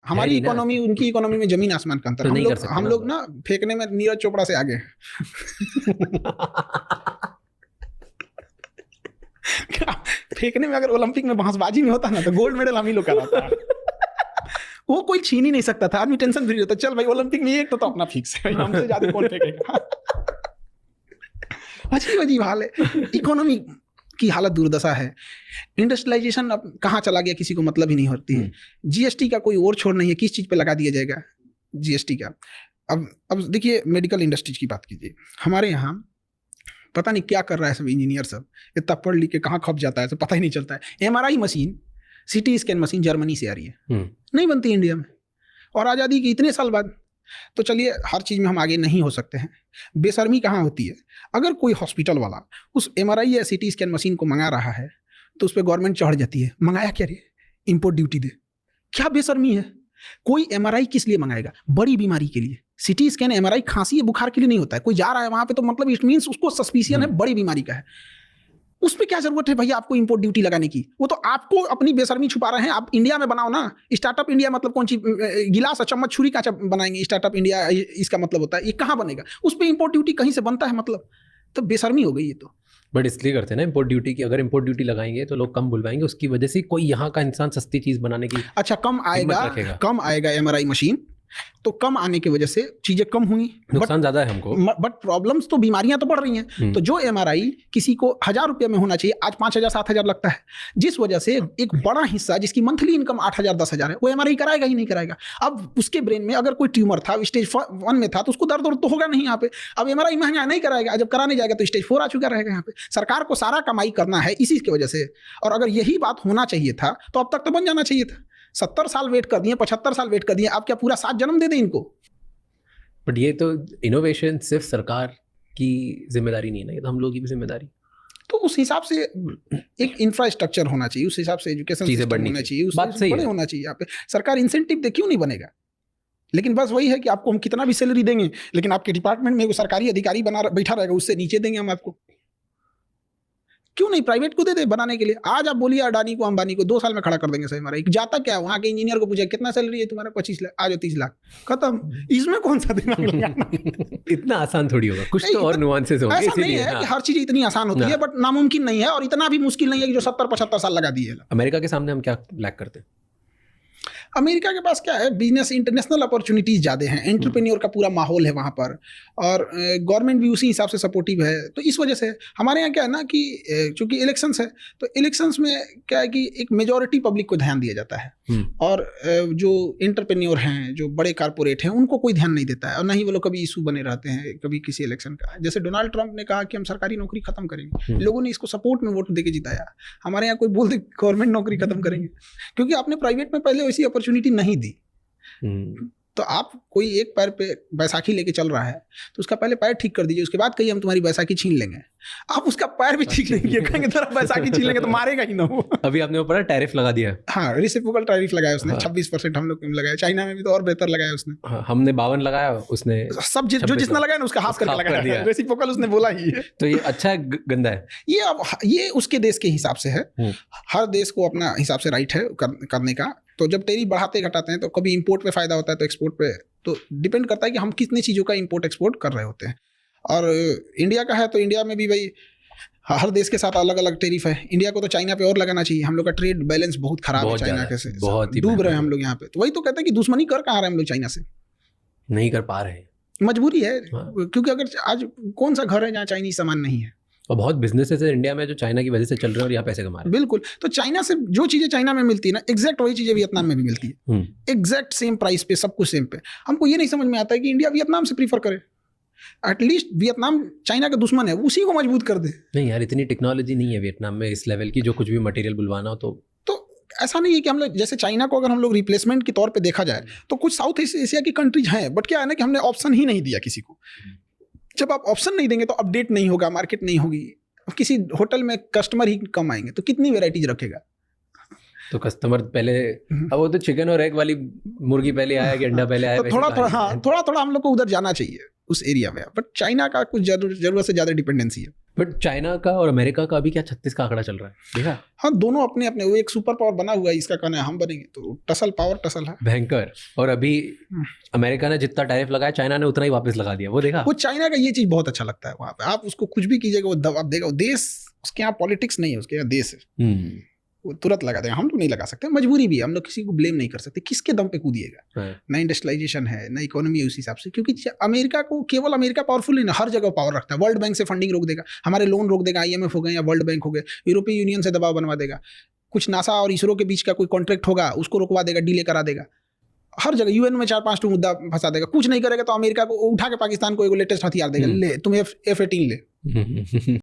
हमारी इकोनॉमी उनकी इकोनॉमी में जमीन आसमान का अंतर। हम लोग ना फेंकने में नीरज चोपड़ा से आगे फेंकने में अगर ओलंपिक में बांसबाजी में होता ना तो गोल्ड मेडल हम ही लोग का रहता वो कोई छीन ही नहीं सकता था। आदमी टेंशन फ्री होता, चल भाई ओलंपिक में एक तो अपना फिक्स है, हमसे ज्यादा कौन फेंकेगा। अजीब अजीब हाल है, इकोनॉमी की हालत दुर्दशा है। इंडस्ट्रियलाइजेशन अब कहाँ चला गया किसी को मतलब ही नहीं होती है। जीएसटी का कोई और छोर नहीं है, किस चीज पे लगा दिया जाएगा जीएसटी का। अब देखिए मेडिकल इंडस्ट्रीज की बात कीजिए, हमारे यहाँ पता नहीं क्या कर रहा है सब इंजीनियर सब, इतना पढ़ लिख के कहाँ खप जाता है तो पता ही नहीं चलता है। MRI machine, CT scan machine Germany से आ रही है, नहीं बनती इंडिया में, और आज़ादी के इतने साल बाद। तो चलिए हर चीज़ में हम आगे नहीं हो सकते हैं। बेशर्मी कहाँ होती है, अगर कोई हॉस्पिटल वाला उस एमआरआई या सीटी स्कैन मशीन को मंगा रहा है तो उस पर गवर्नमेंट चढ़ जाती है, मंगाया क्या रे, इंपोर्ट ड्यूटी दे। क्या बेशर्मी है। कोई एमआरआई किस लिए मंगाएगा, बड़ी बीमारी के लिए। सीटी स्कैन एमआरआई खांसी या बुखार के लिए नहीं होता है। कोई जा रहा है वहां पे तो मतलब इट मींस उसको सस्पिशियन है बड़ी बीमारी का है, उस पर क्या जरूरत है भैया आपको इंपोर्ट ड्यूटी लगाने की। वो तो आपको अपनी बेशर्मी छुपा रहे हैं। आप इंडिया में बनाओ ना। स्टार्टअप इंडिया मतलब कौन सी गिलास चम्मच छुरी का बनाएंगे स्टार्टअप इंडिया, इसका मतलब होता है ये कहाँ बनेगा, उस पर इंपोर्ट ड्यूटी कहीं से बनता है मतलब, तो बेशर्मी हो गई ये तो। बट इसलिए करते हैं ना इंपोर्ट ड्यूटी की, अगर इंपोर्ट ड्यूटी लगाएंगे तो लोग कम बुलवाएंगे, उसकी वजह से कोई यहाँ का इंसान सस्ती चीज बनाने की अच्छा कम आएगा एमआरआई मशीन, तो कम आने की वजह से चीजें कम हुई, नुकसान ज्यादा है हमको। बट प्रॉब्लम्स तो बीमारियां तो बढ़ रही हैं। तो जो एमआरआई किसी को 1000 रुपये में होना चाहिए आज 5000 7000 लगता है, जिस वजह से एक बड़ा हिस्सा जिसकी मंथली इनकम 8000 10000 है वो एमआरआई कराएगा ही नहीं कराएगा। अब उसके ब्रेन में अगर कोई ट्यूमर था स्टेज 1 में था तो उसको दर्द तो होगा नहीं यहाँ पे। अब एमआरआई महंगा नहीं कराएगा, जब कराने जाएगा तो स्टेज 4 आ चुका रहेगा यहाँ पे। सरकार को सारा कमाई करना है इसी की वजह से, और अगर यही बात होना चाहिए था तो अब तक तो बन जाना चाहिए था। 70 साल वेट कर दिए, 75 साल वेट कर दिए, आप क्या पूरा 7 जन्म दे दें इनको। बट ये तो इनोवेशन सिर्फ सरकार की जिम्मेदारी नहीं है ना, ये तो हम लोग की भी जिम्मेदारी। तो उस हिसाब से एक इंफ्रास्ट्रक्चर होना चाहिए, उस हिसाब से एजुकेशन चीजें बढ़नी चाहिए, उस बात सही बड़े होना चाहिए। यहाँ पे सरकार इंसेंटिव दे क्यों नहीं बनेगा। लेकिन बस वही है कि आपको हम कितना भी सैलरी देंगे, लेकिन आपके डिपार्टमेंट में एक सरकारी अधिकारी बैठा रहेगा, उससे नीचे देंगे हम आपको। क्यों नहीं प्राइवेट को दे दे बनाने के लिए। आज आप बोलिए अडानी को अंबानी को 2 साल में खड़ा कर देंगे सही हमारा। जाता क्या वहाँ के इंजीनियर को पूछा कितना सैलरी है तुम्हारा, 25 लाख, आ जाओ 30 लाख, खत्म। इसमें कौन सा दिमाग लगाना। इतना आसान थोड़ी होगा, कुछ तो और नुआंसेस होंगे। ऐसा नहीं है कि हर चीज इतनी आसान होती है, बट नामुमकिन नहीं है, और इतना भी मुश्किल नहीं है कि जो 70-75 साल लगा दिए। अमेरिका के सामने हम क्या लैक करते हैं। अमेरिका के पास क्या है, बिजनेस इंटरनेशनल अपॉर्चुनिटीज ज़्यादा हैं, एंटरप्रेन्योर का पूरा माहौल है वहाँ पर, और गवर्नमेंट भी उसी हिसाब से सपोर्टिव है। तो इस वजह से हमारे यहाँ क्या है ना कि चूंकि इलेक्शंस है तो इलेक्शंस में क्या है कि एक मेजॉरिटी पब्लिक को ध्यान दिया जाता है, और जो एंटरप्रेन्योर हैं, जो बड़े कारपोरेट हैं, उनको कोई ध्यान नहीं देता है, और ना ही वो लोग कभी इशू बने रहते हैं कभी किसी इलेक्शन का। जैसे डोनाल्ड ट्रंप ने कहा कि हम सरकारी नौकरी खत्म करेंगे, लोगों ने इसको सपोर्ट में वोट देके जिताया। हमारे यहाँ कोई बोल दे गवर्नमेंट नौकरी खत्म करेंगे, क्योंकि आपने प्राइवेट में पहले वैसी अपॉर्चुनिटी नहीं दी। तो आप कोई एक पैर पे बैसाखी लेके चल रहा है तो उसका पहले पैर ठीक कर दीजिए, उसके बाद कहिए हम तुम्हारी बैसाखी छीन लेंगे। आप उसका पैर भी ठीक नहीं किए, कहेंगे तेरा बैसाखी छीन लेंगे तो मारेगा ही ना वो। अभी आपने ऊपर टैरिफ लगा दिया है। हाँ, रेसिप्रोकल टैरिफ लगाया उसने। 26% हम लोग लगाया, चाइना में भी तो और बेहतर लगाया उसने। हमने 52 लगाया, उसने सब जो जिसने लगाया ना उसका हाफ करके लगाया। रेसिप्रोकल उसने बोला ही है। तो ये अच्छा है गंदा है ये उसके देश के हिसाब से है। हर देश को अपना हिसाब से राइट है करने का। तो जब टैरिफ बढ़ाते घटाते हैं तो कभी इंपोर्ट पे फायदा होता है तो एक्सपोर्ट पे, तो डिपेंड करता है कि हम कितनी चीज़ों का इंपोर्ट एक्सपोर्ट कर रहे होते हैं। और इंडिया का है तो इंडिया में भी भाई हर देश के साथ अलग अलग टैरिफ है। इंडिया को तो चाइना पे और लगाना चाहिए। हम लोग का ट्रेड बैलेंस बहुत खराब है चाइना के से, बहुत डूब रहे हैं हम लोग यहाँ पे। तो वही तो कहते हैं कि दुश्मनी कर कहाँ रहे हैं हम लोग चाइना से, नहीं कर पा रहे, मजबूरी है। क्योंकि अगर आज कौन सा घर है जहाँ चाइनीज सामान नहीं है, और बहुत बिजनेसेस है इंडिया में जो चाइना की वजह से चल रहे हैं और यहाँ पैसे कमा रहे हैं। बिल्कुल। तो चाइना से जो चीज़ें चाइना में मिलती है ना, एग्जैक्ट वही चीज़ें वियतनाम में भी मिलती है, एग्जैक्ट सेम प्राइस पे, सब कुछ सेम पे। हमको ये नहीं समझ में आता है कि इंडिया वियतनाम से प्रीफर करे। एटलीस्ट वियतनाम चाइना का दुश्मन है, उसी को मजबूत कर दे। नहीं यार, इतनी टेक्नोलॉजी नहीं है वियतनाम में इस लेवल की, जो कुछ भी मटेरियल बुलवाना हो तो ऐसा नहीं है कि हम लोग जैसे चाइना को अगर हम लोग रिप्लेसमेंट के तौर पे देखा जाए तो कुछ साउथ एशिया की कंट्रीज हैं, बट क्या है ना कि हमने ऑप्शन ही नहीं दिया किसी को। जब आप ऑप्शन नहीं देंगे तो अपडेट नहीं होगा, मार्केट नहीं होगी। किसी होटल में कस्टमर ही कम आएंगे तो कितनी वेराइटीज रखेगा। तो कस्टमर पहले, अब वो तो चिकन और एग वाली मुर्गी पहले आया कि अंडा पहले आया, तो वैसे थोड़ा थोड़ा कहानी है। थोड़ा हम लोग को उधर जाना चाहिए उस एरिया में, बट चाइना का कुछ जरूरत से ज्यादा डिपेंडेंसी है। बट चाइना का और अमेरिका का अभी क्या 36 का आंकड़ा चल रहा है, देखा? हाँ, दोनों अपने अपने, वो एक सुपर पावर बना हुआ है, इसका कहना है हम बनेंगे, तो टसल पावर टसल है भयंकर। और अभी अमेरिका ने जितना टैरिफ लगाया चाइना ने उतना ही वापस लगा दिया, वो देखा? वो चाइना का ये चीज बहुत अच्छा लगता है। वहां पे आप उसको कुछ भी कीजिएगा, वो दबाव देगा। वो देश, उसके यहाँ पॉलिटिक्स नहीं है, उसके यहाँ देश है, वो तुरंत लगा देगा। हम लोग नहीं लगा सकते, मजबूरी भी है, हम लोग किसी को ब्लेम नहीं कर सकते। किसके दम पे कूदिएगा? ना इंडस्ट्रियलाइजेशन है, ना इकोनॉमी है उस हिसाब से, क्योंकि अमेरिका को, केवल अमेरिका पावरफुल नहीं ना, हर जगह पावर रखता है। वर्ल्ड बैंक से फंडिंग रोक देगा, हमारे लोन रोक देगा, IMF हो गए या वर्ल्ड बैंक हो गए, यूरोपीय यूनियन से दबाव बनवा देगा। कुछ नासा और इसरो के बीच का कोई कॉन्ट्रैक्ट होगा, उसको रोकवा देगा, डिले करा देगा। हर जगह UN में 4-5 मुद्दा फंसा देगा। कुछ नहीं करेगा तो अमेरिका को उठा के पाकिस्तान को एक लेटेस्ट हथियार देगा, ले तुम F-18 ले।